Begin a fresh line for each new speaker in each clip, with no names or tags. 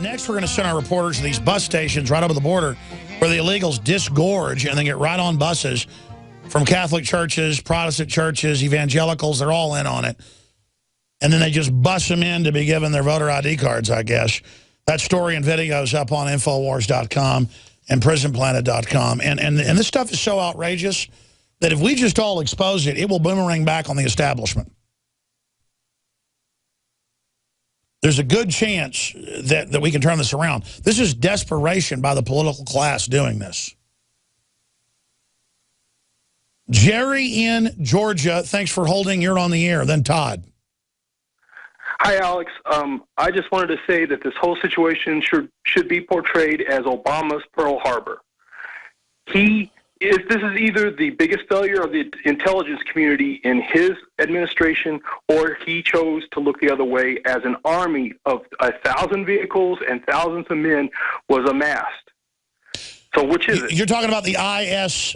Next, we're going to send our reporters to these bus stations right over the border where the illegals disgorge and then get right on buses from Catholic churches, Protestant churches, evangelicals. They're all in on it. And then they just bus them in to be given their voter ID cards, I guess. That story and video is up on Infowars.com and PrisonPlanet.com. And this stuff is so outrageous that if we just all expose it, it will boomerang back on the establishment. There's a good chance that we can turn this around. This is desperation by the political class doing this. Jerry in Georgia, thanks for holding. You're on the air. Then Todd.
Hi, Alex. I just wanted to say that this whole situation should be portrayed as Obama's Pearl Harbor. This is either the biggest failure of the intelligence community in his administration, or he chose to look the other way as an army of 1,000 vehicles and thousands of men was amassed. So which is it?
You're talking about the ISIS.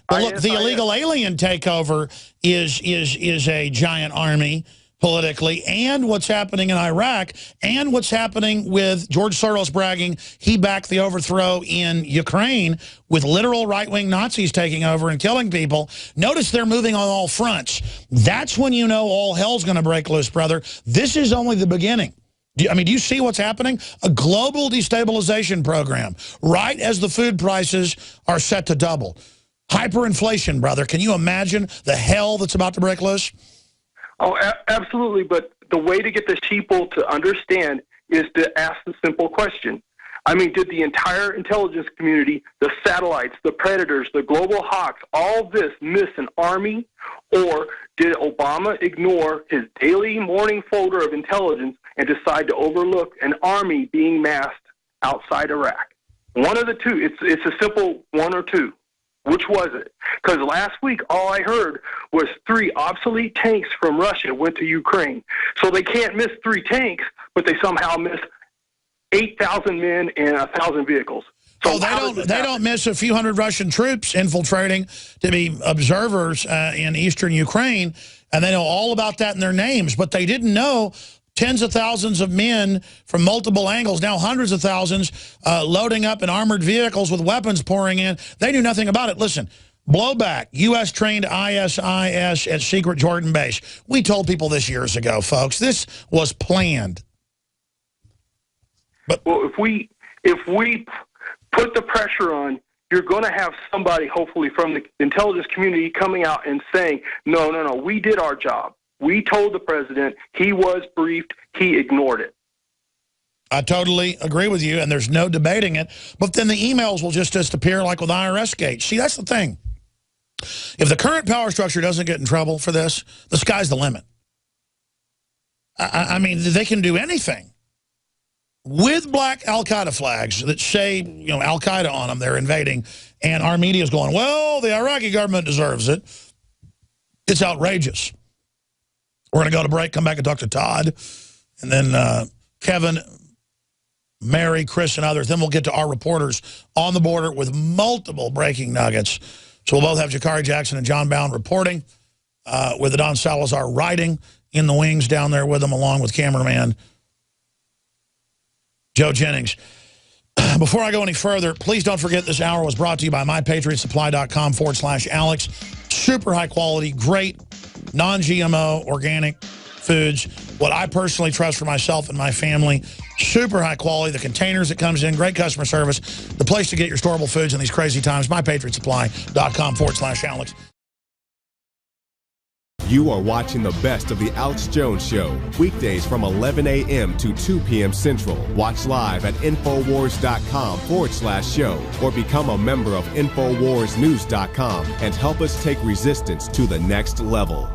But look, the illegal alien takeover is a giant army politically, and what's happening in Iraq, and what's happening with George Soros bragging he backed the overthrow in Ukraine with literal right-wing Nazis taking over and killing people. Notice they're moving on all fronts. That's when you know all hell's going to break loose, brother. This is only the beginning. Do you see what's happening? A global destabilization program, right as the food prices are set to double. Hyperinflation, brother. Can you imagine the hell that's about to break loose?
Oh, absolutely. But the way to get the sheeple to understand is to ask the simple question. I mean, did the entire intelligence community, the satellites, the predators, the global hawks, all this miss an army? Or did Obama ignore his daily morning folder of intelligence and decide to overlook an army being massed outside Iraq? One of the two. It's a simple one or two. Which was it? Because last week, all I heard was 3 obsolete tanks from Russia went to Ukraine. So they can't miss 3 tanks, but they somehow miss 8,000 men and 1,000 vehicles. So
they don't miss a few hundred Russian troops infiltrating to be observers in eastern Ukraine, and they know all about that in their names, but they didn't know tens of thousands of men from multiple angles, now hundreds of thousands, loading up in armored vehicles with weapons pouring in. They knew nothing about it. Listen, blowback, U.S. trained ISIS at secret Jordan base. We told people this years ago, folks. This was planned. But
well, if we put the pressure on, you're going to have somebody, hopefully from the intelligence community, coming out and saying, no, we did our job. We told the president, he was briefed, he ignored it.
I totally agree with you, and there's no debating it. But then the emails will just disappear like with IRS Gate. See, that's the thing. If the current power structure doesn't get in trouble for this, the sky's the limit. I mean, they can do anything. With black al-Qaeda flags that say, al-Qaeda on them, they're invading, and our media's going, well, the Iraqi government deserves it. It's outrageous. We're going to go to break, come back and talk to Todd, and then Kevin, Mary, Chris, and others. Then we'll get to our reporters on the border with multiple breaking nuggets. So we'll both have Jakari Jackson and John Bound reporting, with the Don Salazar riding in the wings down there with them, along with cameraman Joe Jennings. Before I go any further, please don't forget this hour was brought to you by MyPatriotSupply.com/Alex. Super high quality, great, non-GMO, organic foods. What I personally trust for myself and my family. Super high quality. The containers that comes in, great customer service. The place to get your storable foods in these crazy times, MyPatriotSupply.com/Alex.
You are watching the best of the Alex Jones Show, weekdays from 11 a.m. to 2 p.m. Central. Watch live at Infowars.com/show or become a member of InfoWarsNews.com and help us take resistance to the next level.